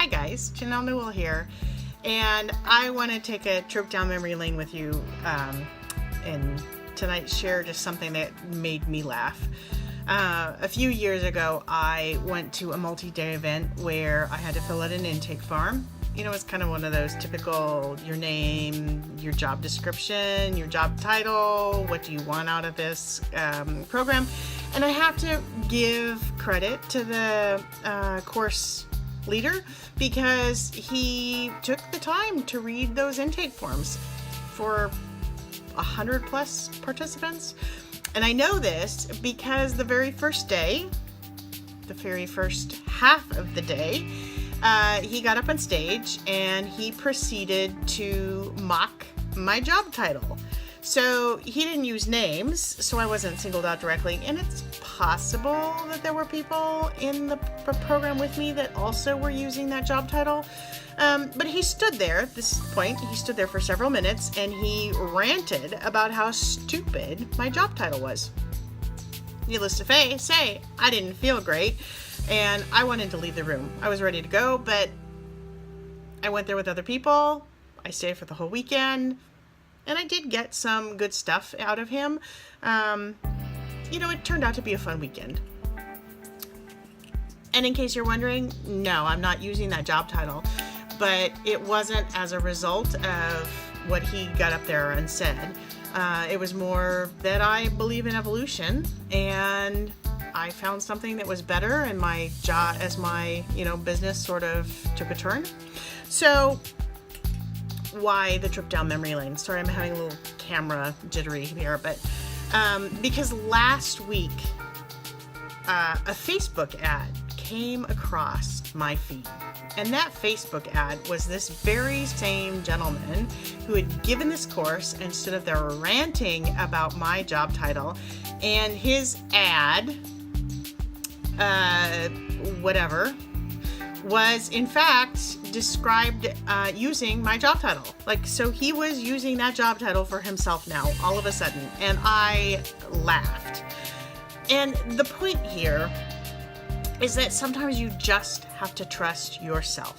Hi guys, Jenell Moment here, and I want to take a trip down memory lane with you and tonight share just something that made me laugh. A few years ago, I went to a multi-day event where I had to fill out an intake form. You know, it's kind of one of those typical, your name, your job description, your job title, what do you want out of this program. And I have to give credit to the course leader because he took the time to read those intake forms for 100 plus participants. And I know this because the very first day, the very first half of the day, he got up on stage and he proceeded to mock my job title. So he didn't use names, so I wasn't singled out directly. And it's possible that there were people in the program with me that also were using that job title. But he stood there at this point, he stood there for several minutes and he ranted about how stupid my job title was. Needless to say, I didn't feel great and I wanted to leave the room. I was ready to go, but I went there with other people. I stayed for the whole weekend. And I did get some good stuff out of him. It turned out to be a fun weekend. And in case you're wondering, no, I'm not using that job title. But it wasn't as a result of what he got up there and said. It was more that I believe in evolution. And I found something that was better. And my job, as my business sort of took a turn. So why the trip down memory lane? Sorry, I'm having a little camera jittery here, but because last week a Facebook ad came across my feed, and that Facebook ad was this very same gentleman who had given this course and stood up there ranting about my job title, and his ad, was in fact described using my job title. So he was using that job title for himself now, all of a sudden, and I laughed. And the point here is that sometimes you just have to trust yourself.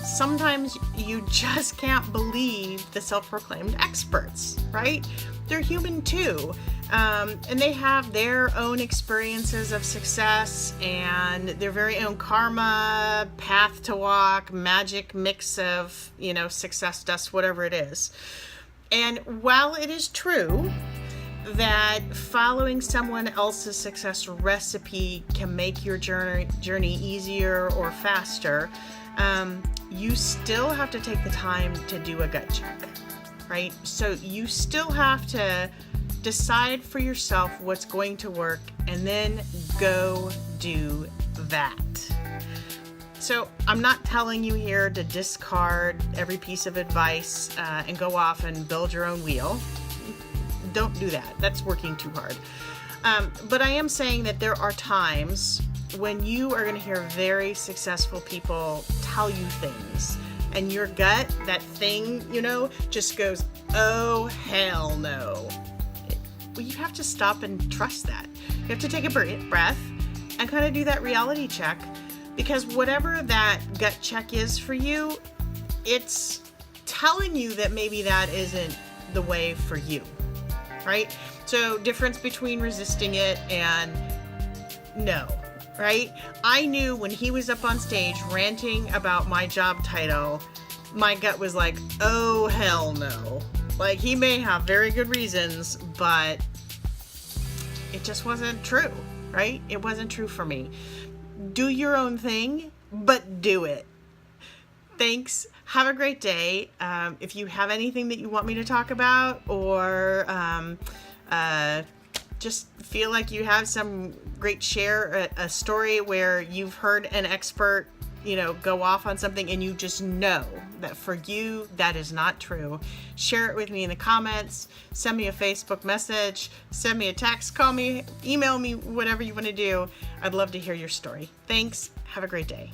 Sometimes you just can't believe the self-proclaimed experts, right? They're human too. And they have their own experiences of success and their very own karma, path to walk, magic mix of, success dust, whatever it is. And while it is true that following someone else's success recipe can make your journey easier or faster, you still have to take the time to do a gut check, right? So you still have to decide for yourself what's going to work and then go do that. So I'm not telling you here to discard every piece of advice and go off and build your own wheel. Don't do that. That's working too hard. But I am saying that there are times when you are going to hear very successful people tell you things and your gut, that thing, just goes, oh, hell no. Well, you have to stop and trust that. You have to take a breath and kind of do that reality check, because whatever that gut check is for you, it's telling you that maybe that isn't the way for you, right? So difference between resisting it and no, right? I knew when he was up on stage ranting about my job title, my gut was like, oh, hell no. He may have very good reasons, but it just wasn't true, right? It wasn't true for me. Do your own thing, but do it. Thanks. Have a great day. If you have anything that you want me to talk about, or just feel like you have some great share, a story where you've heard an expert go off on something and you just know that for you that is not true, share it with me in the comments, send me a Facebook message, send me a text, call me, email me, whatever you want to do. I'd love to hear your story. Thanks. Have a great day.